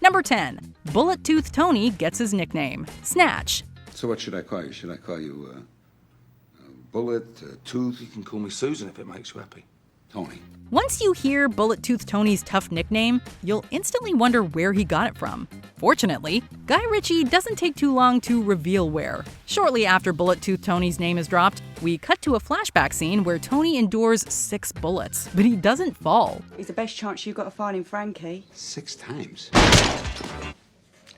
Number 10. Bullet-Tooth Tony gets his nickname, Snatch. So what should I call you? Should I call you, Bullet, Tooth? You can call me Susan if it makes you happy. Tony. Once you hear Bullet-Tooth Tony's tough nickname, you'll instantly wonder where he got it from. Fortunately, Guy Ritchie doesn't take too long to reveal where. Shortly after Bullet-Tooth Tony's name is dropped, we cut to a flashback scene where Tony endures 6 bullets, but he doesn't fall. He's the best chance you've got of finding Frankie. 6 times.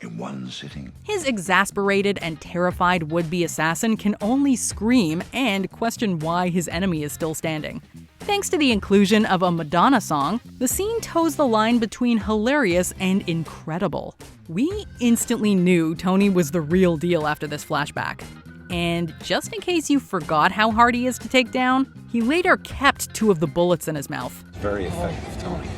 In one sitting. His exasperated and terrified would-be assassin can only scream and question why his enemy is still standing. Thanks to the inclusion of a Madonna song, the scene toes the line between hilarious and incredible. We instantly knew Tony was the real deal after this flashback. And just in case you forgot how hard he is to take down, he later kept 2 of the bullets in his mouth. Very effective, Tony.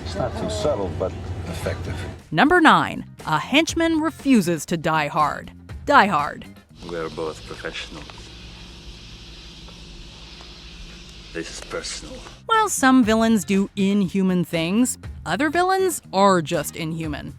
It's not too subtle, but effective. Number 9. A henchman refuses to die hard. Die Hard. We're both professionals. This is personal. While some villains do inhuman things, other villains are just inhuman.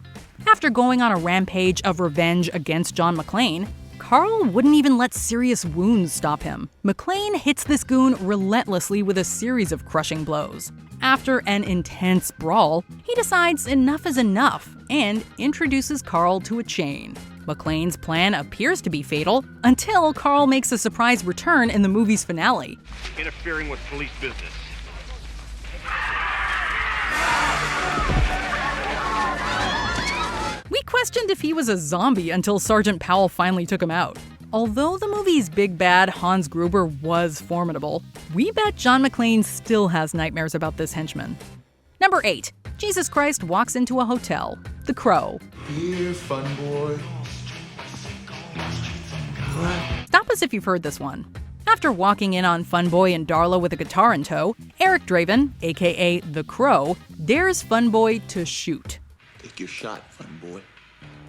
After going on a rampage of revenge against John McClane, Carl wouldn't even let serious wounds stop him. McClane hits this goon relentlessly with a series of crushing blows. After an intense brawl, he decides enough is enough and introduces Carl to a chain. McClane's plan appears to be fatal until Carl makes a surprise return in the movie's finale. Interfering with police business. We questioned if he was a zombie until Sergeant Powell finally took him out. Although the movie's big bad Hans Gruber was formidable, we bet John McClane still has nightmares about this henchman. Number 8. Jesus Christ walks into a hotel. The Crow. Here, fun boy. Stop us if you've heard this one. After walking in on Funboy and Darla with a guitar in tow, Eric Draven, aka The Crow, dares Funboy to shoot. Take your shot, fun boy.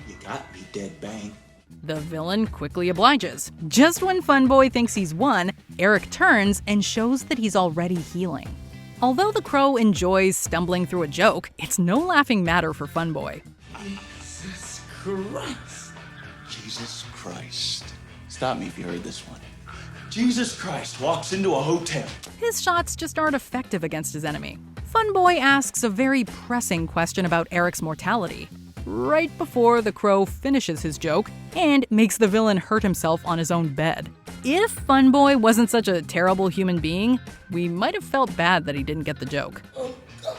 You got me, dead bang. The villain quickly obliges. Just when Funboy thinks he's won, Eric turns and shows that he's already healing. Although the Crow enjoys stumbling through a joke, it's no laughing matter for Funboy. Jesus Christ. Jesus Christ. Stop me if you heard this one. Jesus Christ walks into a hotel. His shots just aren't effective against his enemy. Funboy asks a very pressing question about Eric's mortality, right before the Crow finishes his joke and makes the villain hurt himself on his own bed. If Funboy wasn't such a terrible human being, we might have felt bad that he didn't get the joke. Oh, God.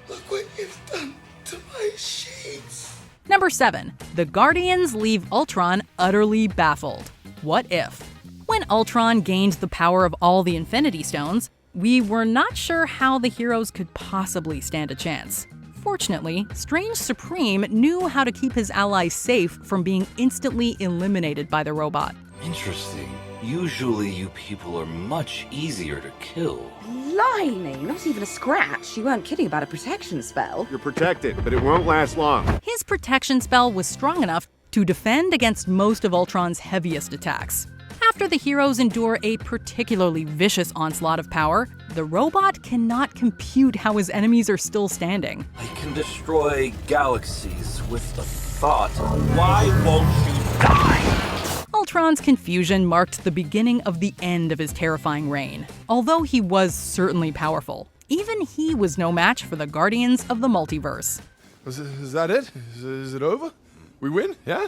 Look what you've done to my sheets. Number 7. The Guardians leave Ultron utterly baffled. What if? When Ultron gained the power of all the Infinity Stones, we were not sure how the heroes could possibly stand a chance. Fortunately, Strange Supreme knew how to keep his allies safe from being instantly eliminated by the robot. Interesting. Usually you people are much easier to kill. Blimey, not even a scratch. You weren't kidding about a protection spell. You're protected, but it won't last long. His protection spell was strong enough to defend against most of Ultron's heaviest attacks. After the heroes endure a particularly vicious onslaught of power, the robot cannot compute how his enemies are still standing. I can destroy galaxies with a thought. Why won't you die? Ultron's confusion marked the beginning of the end of his terrifying reign. Although he was certainly powerful, even he was no match for the Guardians of the Multiverse. Is that it? Is it over? We win? Yeah?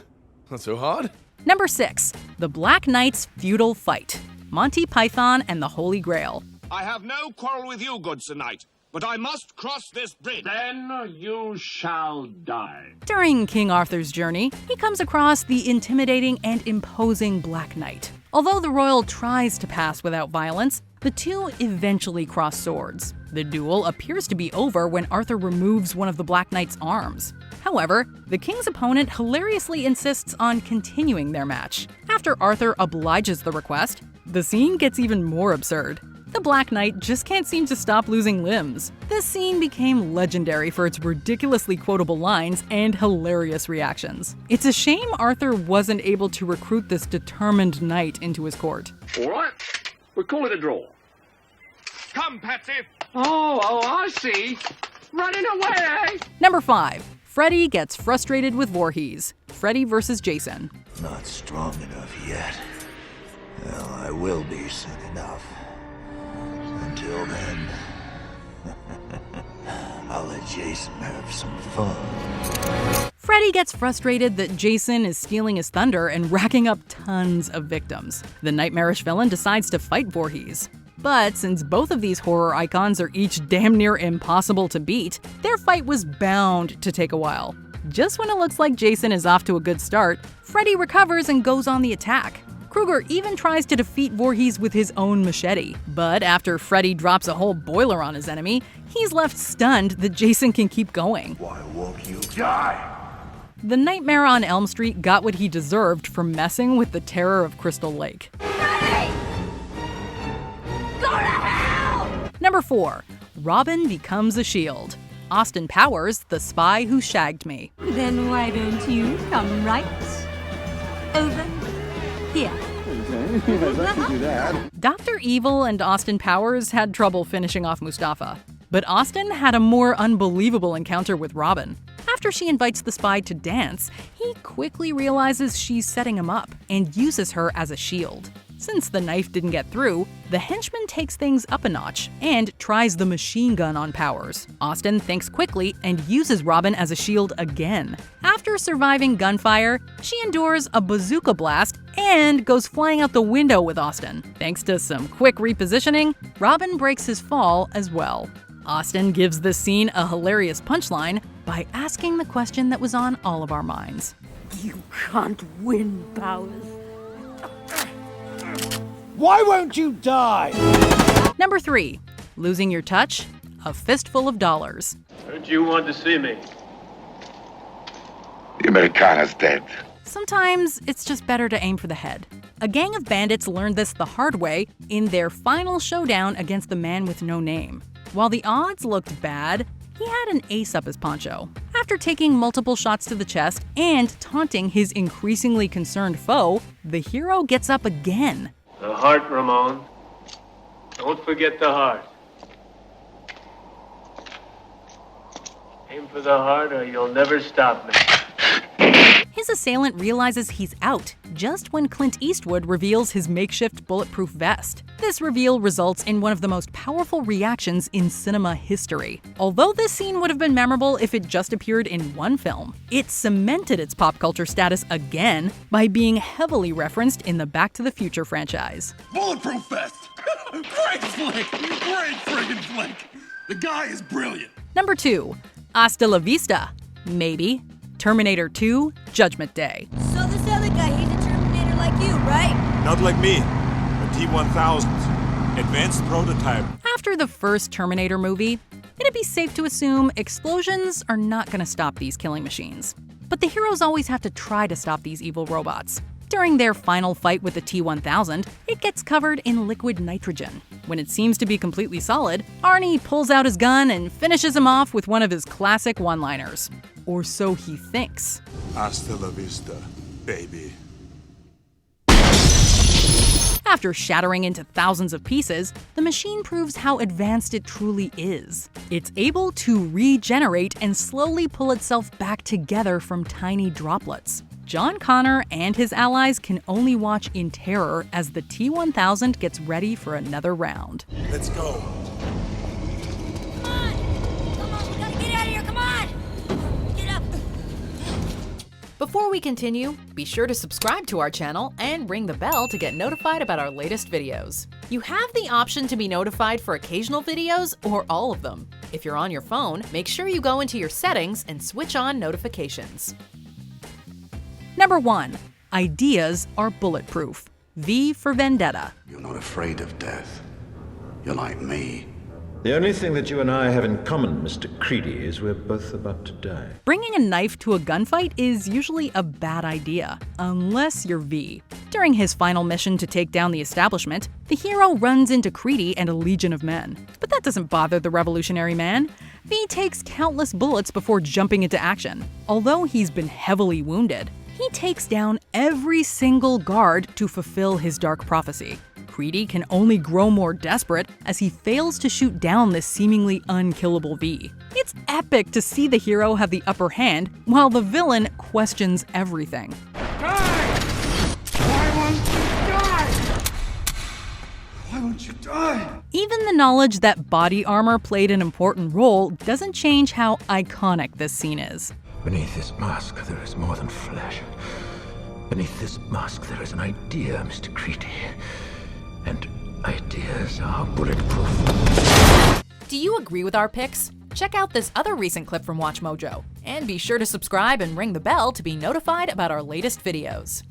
Not so hard. Number 6. The Black Knight's Feudal Fight. Monty Python and the Holy Grail. I have no quarrel with you, good Sir Knight, but I must cross this bridge. Then you shall die. During King Arthur's journey, he comes across the intimidating and imposing Black Knight. Although the royal tries to pass without violence, the two eventually cross swords. The duel appears to be over when Arthur removes one of the Black Knight's arms. However, the king's opponent hilariously insists on continuing their match. After Arthur obliges the request, the scene gets even more absurd. The Black Knight just can't seem to stop losing limbs. This scene became legendary for its ridiculously quotable lines and hilarious reactions. It's a shame Arthur wasn't able to recruit this determined knight into his court. All right, we'll call it a draw. Come, Patsy. Oh, I see. running away! Number 5. Freddy gets frustrated with Voorhees. Freddy vs. Jason. Not strong enough yet. Well, I will be soon enough. Until then, I'll let Jason have some fun. Freddy gets frustrated that Jason is stealing his thunder and racking up tons of victims. The nightmarish villain decides to fight Voorhees. But since both of these horror icons are each damn near impossible to beat, their fight was bound to take a while. Just when it looks like Jason is off to a good start, Freddy recovers and goes on the attack. Krueger even tries to defeat Voorhees with his own machete. But after Freddy drops a whole boiler on his enemy, he's left stunned that Jason can keep going. Why won't you die? The Nightmare on Elm Street got what he deserved for messing with the terror of Crystal Lake. Freddy! Go to hell! Number 4. Robin becomes a shield. Austin Powers, the spy who shagged me. Then why don't you come right over here? Dr. Evil and Austin Powers had trouble finishing off Mustafa. But Austin had a more unbelievable encounter with Robin. After she invites the spy to dance, he quickly realizes she's setting him up and uses her as a shield. Since the knife didn't get through, the henchman takes things up a notch and tries the machine gun on Powers. Austin thinks quickly and uses Robin as a shield again. After surviving gunfire, she endures a bazooka blast and goes flying out the window with Austin. Thanks to some quick repositioning, Robin breaks his fall as well. Austin gives this scene a hilarious punchline by asking the question that was on all of our minds. You can't win, Powers. Why won't you die? Number 3. Losing your touch? A fistful of dollars. Heard you want to see me. The Americana's dead. Sometimes it's just better to aim for the head. A gang of bandits learned this the hard way in their final showdown against the man with no name. While the odds looked bad, he had an ace up his poncho. After taking multiple shots to the chest and taunting his increasingly concerned foe, the hero gets up again. The heart, Ramon. Don't forget the heart. Aim for the heart or you'll never stop me. His assailant realizes he's out just when Clint Eastwood reveals his makeshift bulletproof vest. This reveal results in one of the most powerful reactions in cinema history. Although this scene would have been memorable if it just appeared in one film, it cemented its pop culture status again by being heavily referenced in the Back to the Future franchise. Bulletproof vest! Great flick! Great friggin' flick! The guy is brilliant! Number 2. Hasta la vista. Maybe. Terminator 2, Judgment Day. So this other guy, he's a Terminator like you, right? Not like me. A T-1000. Advanced prototype. After the first Terminator movie, it'd be safe to assume explosions are not going to stop these killing machines. But the heroes always have to try to stop these evil robots. During their final fight with the T-1000, it gets covered in liquid nitrogen. When it seems to be completely solid, Arnie pulls out his gun and finishes him off with one of his classic one-liners. Or so he thinks. Hasta la vista, baby. After shattering into thousands of pieces, the machine proves how advanced it truly is. It's able to regenerate and slowly pull itself back together from tiny droplets. John Connor and his allies can only watch in terror as the T-1000 gets ready for another round. Let's go. Come on! Come on, we gotta get out of here, come on! Get up! Before we continue, be sure to subscribe to our channel and ring the bell to get notified about our latest videos. You have the option to be notified for occasional videos or all of them. If you're on your phone, make sure you go into your settings and switch on notifications. Number 1. Ideas are bulletproof. V for Vendetta. You're not afraid of death. You're like me. The only thing that you and I have in common, Mr. Creedy, is we're both about to die. Bringing a knife to a gunfight is usually a bad idea, unless you're V. During his final mission to take down the establishment, the hero runs into Creedy and a legion of men. But that doesn't bother the revolutionary man. V takes countless bullets before jumping into action. Although he's been heavily wounded, he takes down every single guard to fulfill his dark prophecy. Creedy can only grow more desperate as he fails to shoot down this seemingly unkillable V. It's epic to see the hero have the upper hand while the villain questions everything. Why won't you die? Even the knowledge that body armor played an important role doesn't change how iconic this scene is. Beneath this mask, there is more than flesh. Beneath this mask, there is an idea, Mr. Creedy. And ideas are bulletproof. Do you agree with our picks? Check out this other recent clip from WatchMojo. And be sure to subscribe and ring the bell to be notified about our latest videos.